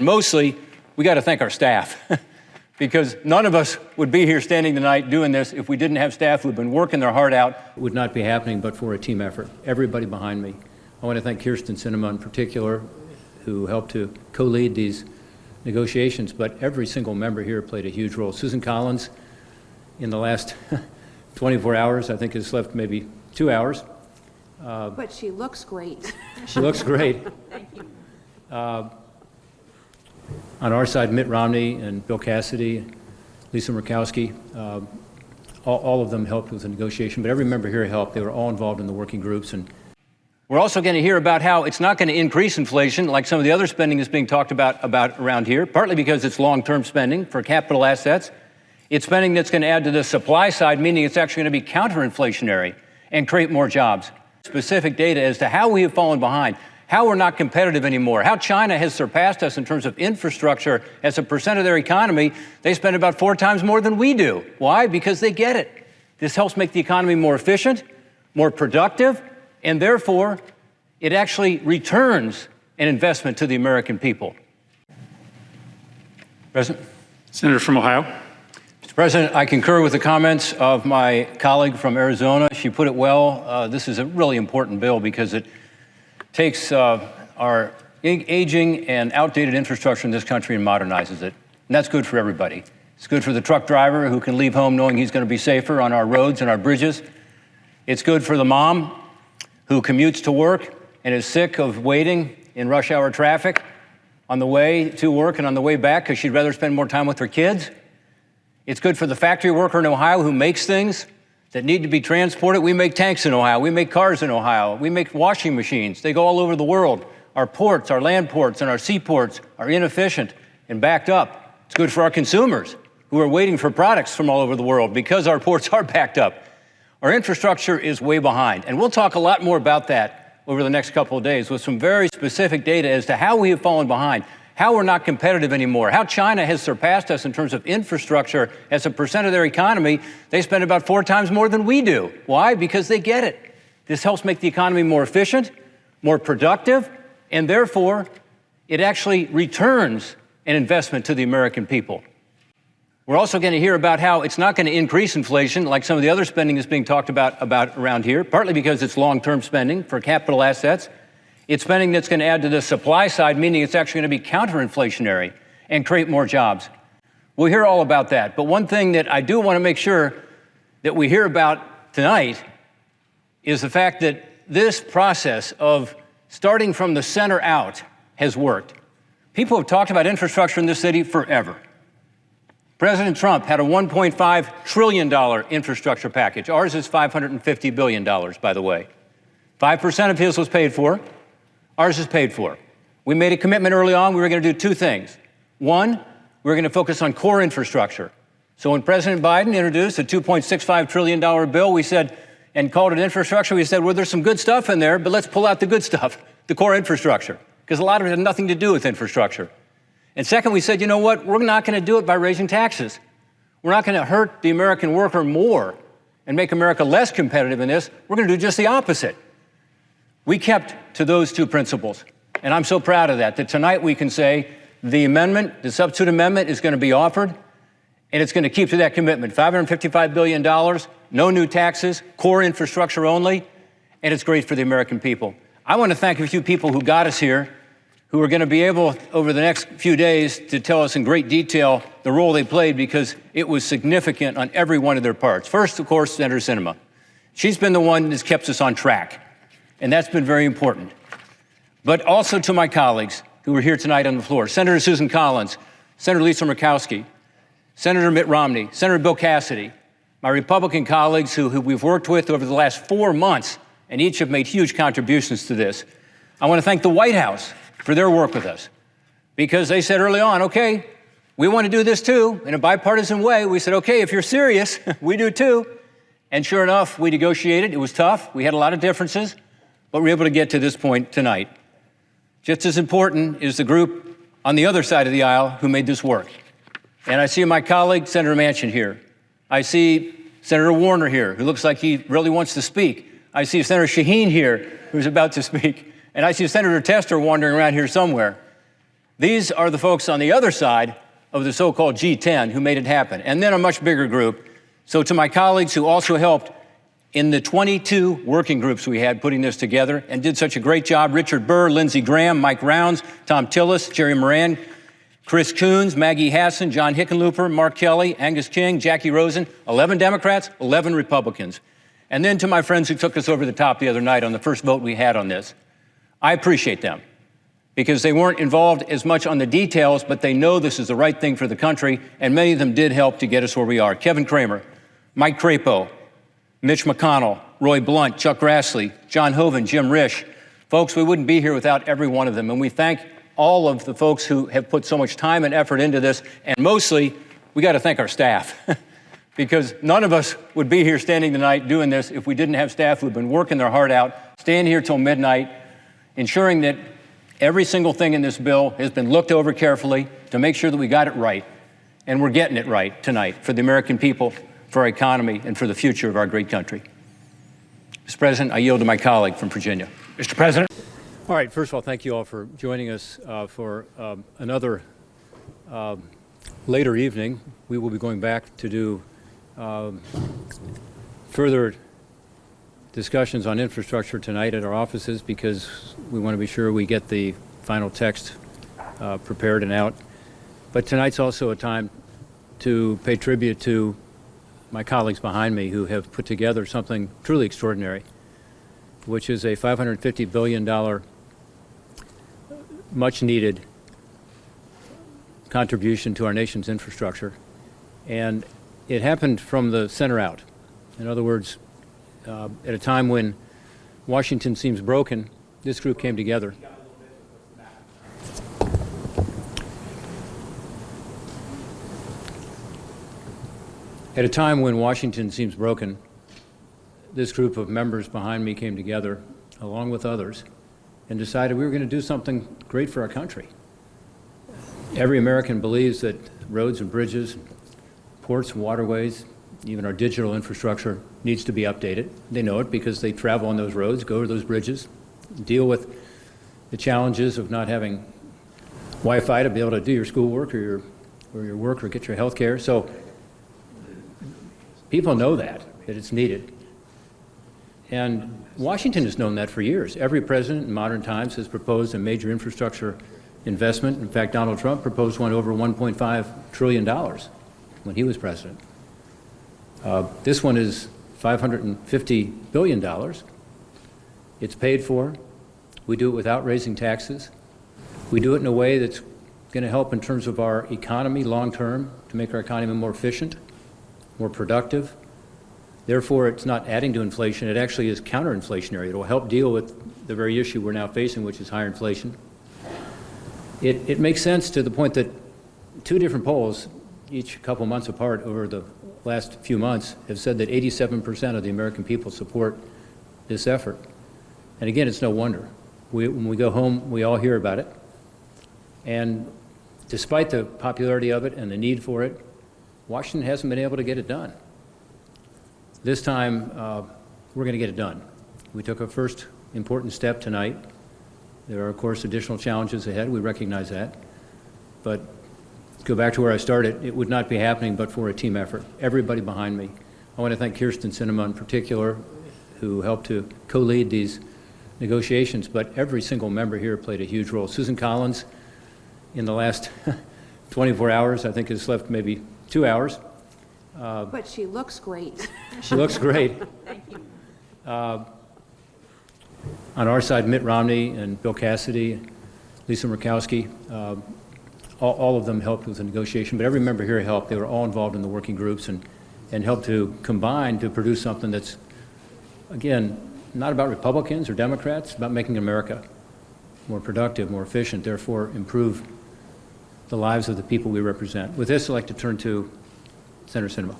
Mostly, we got to thank our staff because none of us would be here standing tonight doing this if we didn't have staff who've been working their heart out. It would not be happening but for a team effort. Everybody behind me. I want to thank Kirsten Sinema in particular, who helped to co-lead these negotiations, but every single member here played a huge role. Susan Collins, in the last 24 hours, I think has left maybe 2 hours. But she looks great. She looks great. Thank you. On our side, Mitt Romney and Bill Cassidy, Lisa Murkowski, all of them helped with the negotiation, but every member here helped. They were all involved in the working groups. And we're also going to hear about how it's not going to increase inflation like some of the other spending is being talked about around here, partly because it's long-term spending for capital assets. It's spending that's going to add to the supply side, meaning it's actually going to be counter-inflationary and create more jobs. Specific data as to how we have fallen behind, how we're not competitive anymore, how China has surpassed us in terms of infrastructure as a percent of their economy. They spend about 4 times more than we do. Why? Because they get it. This helps make the economy more efficient, more productive, and therefore it actually returns an investment to the American people. President? Senator from Ohio. Mr. President, I concur with the comments of my colleague from Arizona. She put it well. This is a really important bill because it takes our aging and outdated infrastructure in this country and modernizes it. And that's good for everybody. It's good for the truck driver who can leave home knowing he's going to be safer on our roads and our bridges. It's good for the mom who commutes to work and is sick of waiting in rush hour traffic on the way to work and on the way back because she'd rather spend more time with her kids. It's good for the factory worker in Ohio who makes things that need to be transported. We make tanks in Ohio. We make cars in Ohio. We make washing machines. They go all over the world. Our ports, our land ports, and our seaports are inefficient and backed up. It's good for our consumers who are waiting for products from all over the world because our ports are backed up. Our infrastructure is way behind, and we'll talk a lot more about that over the next couple of days with some very specific data as to how we have fallen behind, how we're not competitive anymore, how China has surpassed us in terms of infrastructure as a percent of their economy. They spend about 4 times more than we do. Why? Because they get it. This helps make the economy more efficient, more productive, and therefore it actually returns an investment to the American people. We're also going to hear about how it's not going to increase inflation like some of the other spending is being talked about around here, partly because it's long-term spending for capital assets. It's spending that's going to add to the supply side, meaning it's actually going to be counter-inflationary and create more jobs. We'll hear all about that. But one thing that I do want to make sure that we hear about tonight is the fact that this process of starting from the center out has worked. People have talked about infrastructure in this city forever. President Trump had a $1.5 trillion infrastructure package. Ours is $550 billion, by the way. 5% of his was paid for. Ours is paid for. We made a commitment early on. We were going to do 2 things. One, we were going to focus on core infrastructure. So when President Biden introduced a $2.65 trillion bill, we said, and called it infrastructure, we said, well, there's some good stuff in there, but let's pull out the good stuff, the core infrastructure, because a lot of it had nothing to do with infrastructure. And second, we said, you know what? We're not going to do it by raising taxes. We're not going to hurt the American worker more and make America less competitive in this. We're going to do just the opposite. We kept to those 2 principles, and I'm so proud of that tonight we can say the amendment, the substitute amendment, is going to be offered, and it's going to keep to that commitment. $555 billion, no new taxes, core infrastructure only, and it's great for the American people. I want to thank a few people who got us here, who are going to be able, over the next few days, to tell us in great detail the role they played because it was significant on every one of their parts. First, of course, Senator Sinema. She's been the one that's kept us on track. And that's been very important. But also to my colleagues who are here tonight on the floor, Senator Susan Collins, Senator Lisa Murkowski, Senator Mitt Romney, Senator Bill Cassidy, my Republican colleagues who we've worked with over the last 4 months, and each have made huge contributions to this. I want to thank the White House for their work with us because they said early on, okay, we want to do this too, in a bipartisan way. We said, okay, if you're serious, we do too. And sure enough, we negotiated. It was tough. We had a lot of differences. But we're able to get to this point tonight. Just as important is the group on the other side of the aisle who made this work. And I see my colleague, Senator Manchin, here. I see Senator Warner here, who looks like he really wants to speak. I see Senator Shaheen here, who's about to speak. And I see Senator Tester wandering around here somewhere. These are the folks on the other side of the so-called G10 who made it happen, and then a much bigger group. So to my colleagues who also helped in the 22 working groups we had putting this together and did such a great job, Richard Burr, Lindsey Graham, Mike Rounds, Tom Tillis, Jerry Moran, Chris Coons, Maggie Hassan, John Hickenlooper, Mark Kelly, Angus King, Jackie Rosen, 11 Democrats, 11 Republicans. And then to my friends who took us over the top the other night on the first vote we had on this, I appreciate them because they weren't involved as much on the details, but they know this is the right thing for the country, and many of them did help to get us where we are. Kevin Cramer, Mike Crapo, Mitch McConnell, Roy Blunt, Chuck Grassley, John Hoeven, Jim Risch. Folks, we wouldn't be here without every one of them, and we thank all of the folks who have put so much time and effort into this, and mostly, we got to thank our staff, because none of us would be here standing tonight doing this if we didn't have staff who've been working their heart out, staying here till midnight, ensuring that every single thing in this bill has been looked over carefully to make sure that we got it right, and we're getting it right tonight for the American people, for our economy, and for the future of our great country. Mr. President, I yield to my colleague from Virginia. Mr. President. All right, first of all, thank you all for joining us for another later evening. We will be going back to do further discussions on infrastructure tonight at our offices because we want to be sure we get the final text prepared and out. But tonight's also a time to pay tribute to my colleagues behind me who have put together something truly extraordinary, which is a $550 billion much-needed contribution to our nation's infrastructure. And it happened from the center out. In other words, at a time when Washington seems broken, this group came together. At a time when Washington seems broken, this group of members behind me came together, along with others, and decided we were going to do something great for our country. Every American believes that roads and bridges, ports and waterways, even our digital infrastructure needs to be updated. They know it because they travel on those roads, go to those bridges, deal with the challenges of not having Wi-Fi to be able to do your schoolwork or your work or get your health care. So people know that it's needed. And Washington has known that for years. Every president in modern times has proposed a major infrastructure investment. In fact, Donald Trump proposed one over $1.5 trillion when he was president. This one is $550 billion. It's paid for. We do it without raising taxes. We do it in a way that's going to help in terms of our economy long term, to make our economy more efficient, more productive. Therefore, it's not adding to inflation. It actually is counterinflationary. It will help deal with the very issue we're now facing, which is higher inflation. It makes sense to the point that two different polls, each a couple months apart over the last few months, have said that 87% of the American people support this effort. And again, it's no wonder. When we go home, we all hear about it. And despite the popularity of it and the need for it, Washington hasn't been able to get it done. This time, we're going to get it done. We took a first important step tonight. There are, of course, additional challenges ahead. We recognize that. But to go back to where I started, it would not be happening but for a team effort. Everybody behind me. I want to thank Kirsten Sinema in particular, who helped to co-lead these negotiations, but every single member here played a huge role. Susan Collins, in the last 24 hours, I think has slept maybe 2 hours. But she looks great. She looks great. Thank you. On our side, Mitt Romney and Bill Cassidy, Lisa Murkowski, all of them helped with the negotiation, but every member here helped. They were all involved in the working groups and helped to combine to produce something that's, again, not about Republicans or Democrats, it's about making America more productive, more efficient, therefore improve the lives of the people we represent. With this, I'd like to turn to Senator Sinema.